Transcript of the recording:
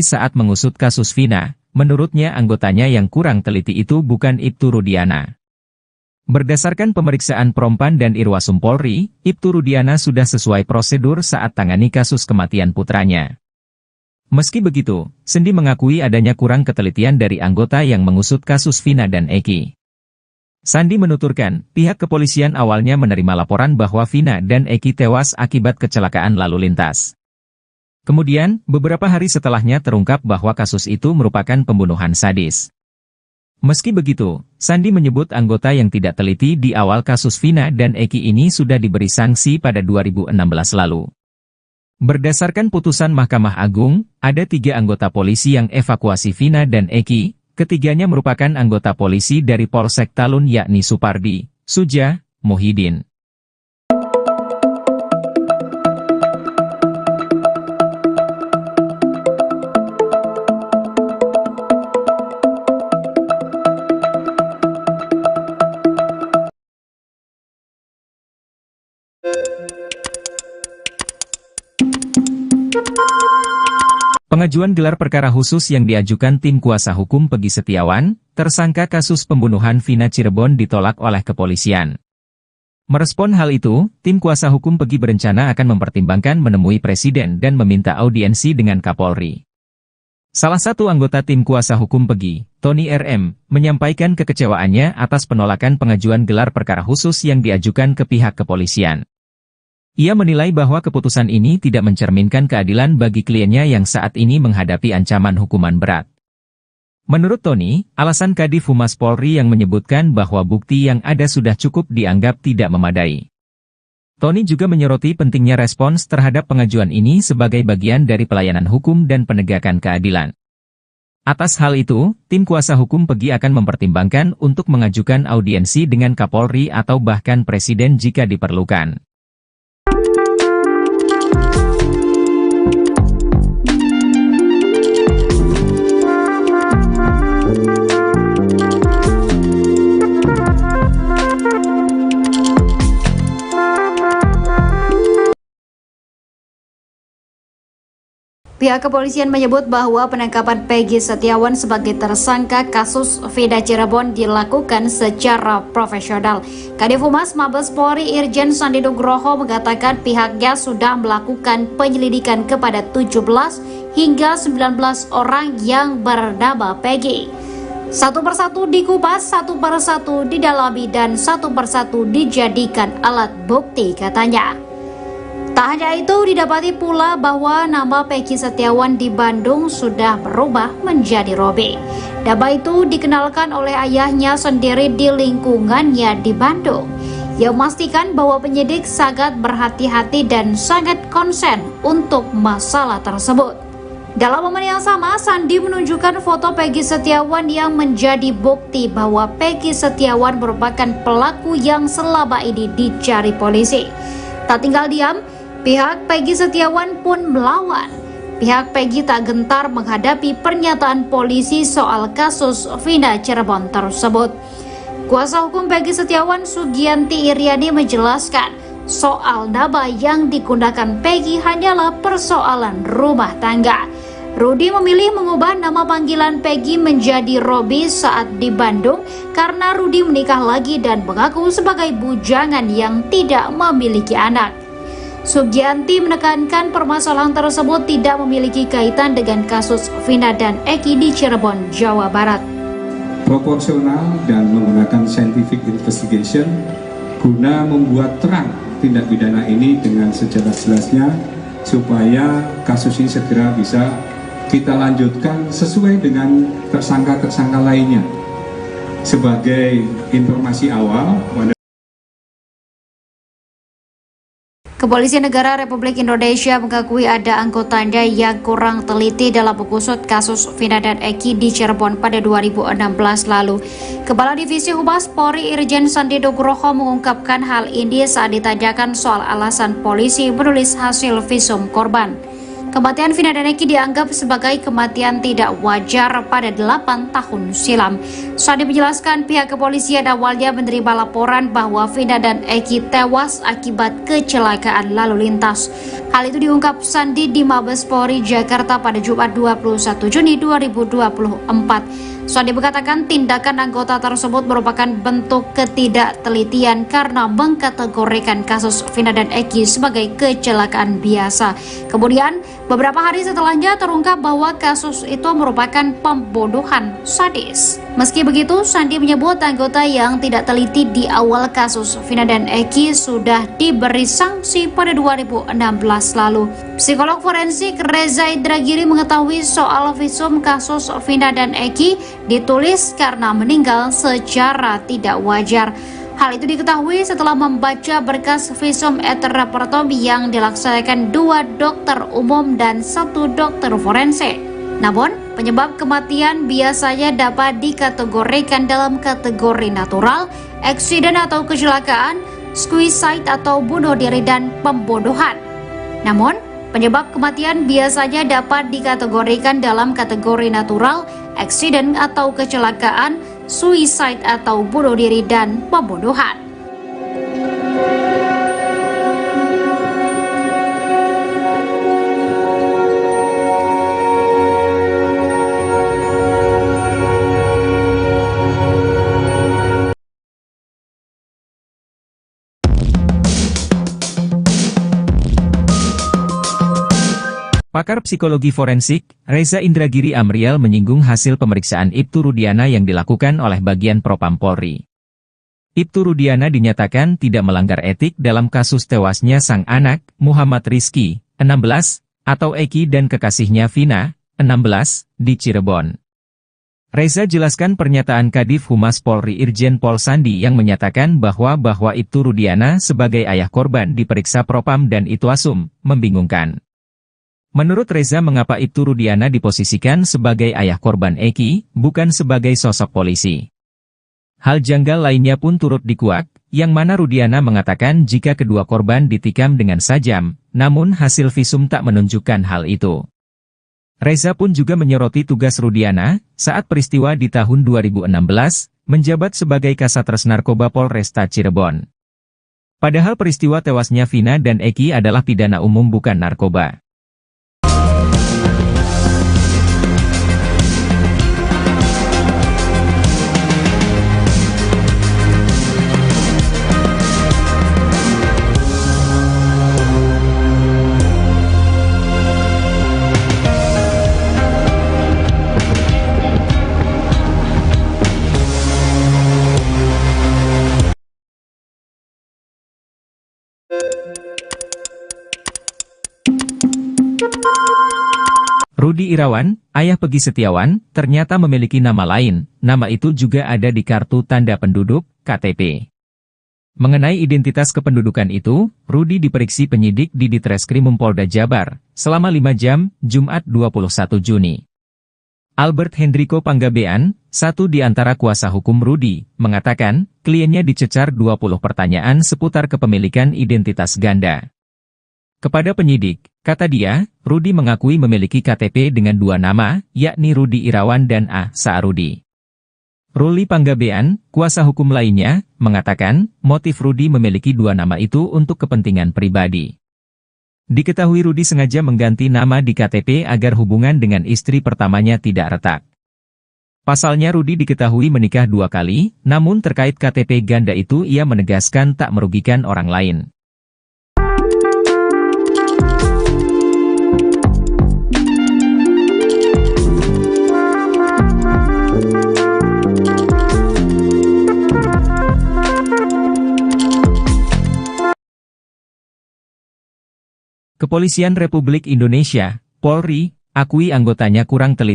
saat mengusut kasus Vina. Menurutnya anggotanya yang kurang teliti itu bukan Ibtu Rudiana. Berdasarkan pemeriksaan Propam dan Irwasum Polri, Ibtu Rudiana sudah sesuai prosedur saat tangani kasus kematian putranya. Meski begitu, Sendi mengakui adanya kurang ketelitian dari anggota yang mengusut kasus Vina dan Eki. Sandi menuturkan, pihak kepolisian awalnya menerima laporan bahwa Vina dan Eki tewas akibat kecelakaan lalu lintas. Kemudian, beberapa hari setelahnya terungkap bahwa kasus itu merupakan pembunuhan sadis. Meski begitu, Sandi menyebut anggota yang tidak teliti di awal kasus Vina dan Eki ini sudah diberi sanksi pada 2016 lalu. Berdasarkan putusan Mahkamah Agung, ada 3 anggota polisi yang evakuasi Vina dan Eki, ketiganya merupakan anggota polisi dari Polsek Talun yakni Supardi, Suja, Muhyiddin. Pengajuan gelar perkara khusus yang diajukan tim kuasa hukum Peggy Setiawan, tersangka kasus pembunuhan Vina Cirebon ditolak oleh kepolisian. Merespon hal itu, tim kuasa hukum Peggy berencana akan mempertimbangkan menemui Presiden dan meminta audiensi dengan Kapolri. Salah satu anggota tim kuasa hukum Peggy, Tony RM, menyampaikan kekecewaannya atas penolakan pengajuan gelar perkara khusus yang diajukan ke pihak kepolisian. Ia menilai bahwa keputusan ini tidak mencerminkan keadilan bagi kliennya yang saat ini menghadapi ancaman hukuman berat. Menurut Tony, alasan Kadif Humas Polri yang menyebutkan bahwa bukti yang ada sudah cukup dianggap tidak memadai. Tony juga menyoroti pentingnya respons terhadap pengajuan ini sebagai bagian dari pelayanan hukum dan penegakan keadilan. Atas hal itu, tim kuasa hukum Peggy akan mempertimbangkan untuk mengajukan audiensi dengan Kapolri atau bahkan Presiden jika diperlukan. Pihak kepolisian menyebut bahwa penangkapan Peggy Setiawan sebagai tersangka kasus Vina Cirebon dilakukan secara profesional. Kadif Humas Mabes Polri Irjen Sandi Nugroho mengatakan pihaknya sudah melakukan penyelidikan kepada 17 hingga 19 orang yang bernama Peggy. Satu persatu dikupas, satu persatu didalami, dan satu persatu dijadikan alat bukti, katanya. Tak hanya itu, didapati pula bahwa nama Peggy Setiawan di Bandung sudah berubah menjadi Robi. Nama itu dikenalkan oleh ayahnya sendiri di lingkungannya di Bandung. Ia memastikan bahwa penyidik sangat berhati-hati dan sangat konsen untuk masalah tersebut. Dalam momen yang sama, Sandi menunjukkan foto Peggy Setiawan yang menjadi bukti bahwa Peggy Setiawan merupakan pelaku yang selama ini dicari polisi. Tak tinggal diam, pihak Peggy Setiawan pun melawan. Pihak Peggy tak gentar menghadapi pernyataan polisi soal kasus Vina Cirebon tersebut. Kuasa hukum Peggy Setiawan Sugianti Iriani menjelaskan soal nama yang digunakan Peggy hanyalah persoalan rumah tangga. Rudy memilih mengubah nama panggilan Peggy menjadi Robi saat di Bandung karena Rudy menikah lagi dan mengaku sebagai bujangan yang tidak memiliki anak. Sugianti menekankan permasalahan tersebut tidak memiliki kaitan dengan kasus Vina dan Eki di Cirebon, Jawa Barat. Proporsional dan menggunakan scientific investigation guna membuat terang tindak pidana ini dengan sejelas-jelasnya supaya kasus ini segera bisa kita lanjutkan sesuai dengan tersangka-tersangka lainnya. Sebagai informasi awal, Kepolisian Negara Republik Indonesia mengakui ada anggotanya yang kurang teliti dalam mengusut kasus Vina dan Eki di Cirebon pada 2016 lalu. Kepala Divisi Humas Polri Irjen Sandi Nugroho mengungkapkan hal ini saat ditanyakan soal alasan polisi menulis hasil visum korban. Kematian Vina dan Eki dianggap sebagai kematian tidak wajar pada 8 tahun silam. Sandi menjelaskan pihak kepolisian awalnya menerima laporan bahwa Vina dan Eki tewas akibat kecelakaan lalu lintas. Hal itu diungkap Sandi di Mabes Polri Jakarta pada Jumat 21 Juni 2024. Sandi mengatakan tindakan anggota tersebut merupakan bentuk ketidaktelitian karena mengkategorikan kasus Vina dan Eki sebagai kecelakaan biasa. Kemudian, beberapa hari setelahnya terungkap bahwa kasus itu merupakan pembunuhan sadis. Meski begitu, Sandi menyebut anggota yang tidak teliti di awal kasus Vina dan Eki sudah diberi sanksi pada 2016 lalu. Psikolog forensik Reza Indragiri mengetahui soal visum kasus Vina dan Eki ditulis karena meninggal secara tidak wajar. Hal itu diketahui setelah membaca berkas visum et repertum yang dilaksanakan 2 dokter umum dan 1 dokter forensik. Namun, penyebab kematian biasanya dapat dikategorikan dalam kategori natural, eksiden atau kecelakaan, suicide atau bunuh diri dan pembunuhan. Namun, penyebab kematian biasanya dapat dikategorikan dalam kategori natural, eksiden atau kecelakaan, suicide atau bunuh diri dan pembunuhan. Pakar psikologi forensik, Reza Indragiri Amriel menyinggung hasil pemeriksaan Ibtu Rudiana yang dilakukan oleh bagian Propam Polri. Ibtu Rudiana dinyatakan tidak melanggar etik dalam kasus tewasnya sang anak, Muhammad Rizky, 16, atau Eki dan kekasihnya Vina, 16, di Cirebon. Reza jelaskan pernyataan Kadif Humas Polri Irjen Pol Sandi yang menyatakan bahwa Ibtu Rudiana sebagai ayah korban diperiksa Propam dan Itwasum, membingungkan. Menurut Reza, mengapa Ibtu Rudiana diposisikan sebagai ayah korban Eki, bukan sebagai sosok polisi. Hal janggal lainnya pun turut dikuak, yang mana Rudiana mengatakan jika kedua korban ditikam dengan sajam, namun hasil visum tak menunjukkan hal itu. Reza pun juga menyoroti tugas Rudiana, saat peristiwa di tahun 2016, menjabat sebagai Kasatres Narkoba Polresta Cirebon. Padahal peristiwa tewasnya Vina dan Eki adalah pidana umum bukan narkoba. Rudi Irawan, ayah Pegi Setiawan, ternyata memiliki nama lain. Nama itu juga ada di kartu tanda penduduk, KTP. Mengenai identitas kependudukan itu, Rudi diperiksa penyidik di Ditreskrimum Polda Jabar, selama 5 jam, Jumat 21 Juni. Albert Hendriko Panggabean, satu di antara kuasa hukum Rudi, mengatakan, kliennya dicecar 20 pertanyaan seputar kepemilikan identitas ganda. Kepada penyidik, kata dia, Rudi mengakui memiliki KTP dengan 2 nama, yakni Rudi Irawan dan A. Saarudi. Ruli Panggabean, kuasa hukum lainnya, mengatakan, motif Rudi memiliki 2 nama itu untuk kepentingan pribadi. Diketahui Rudi sengaja mengganti nama di KTP agar hubungan dengan istri pertamanya tidak retak. Pasalnya Rudi diketahui menikah 2 kali, namun terkait KTP ganda itu ia menegaskan tak merugikan orang lain. Kepolisian Republik Indonesia, Polri, akui anggotanya kurang teliti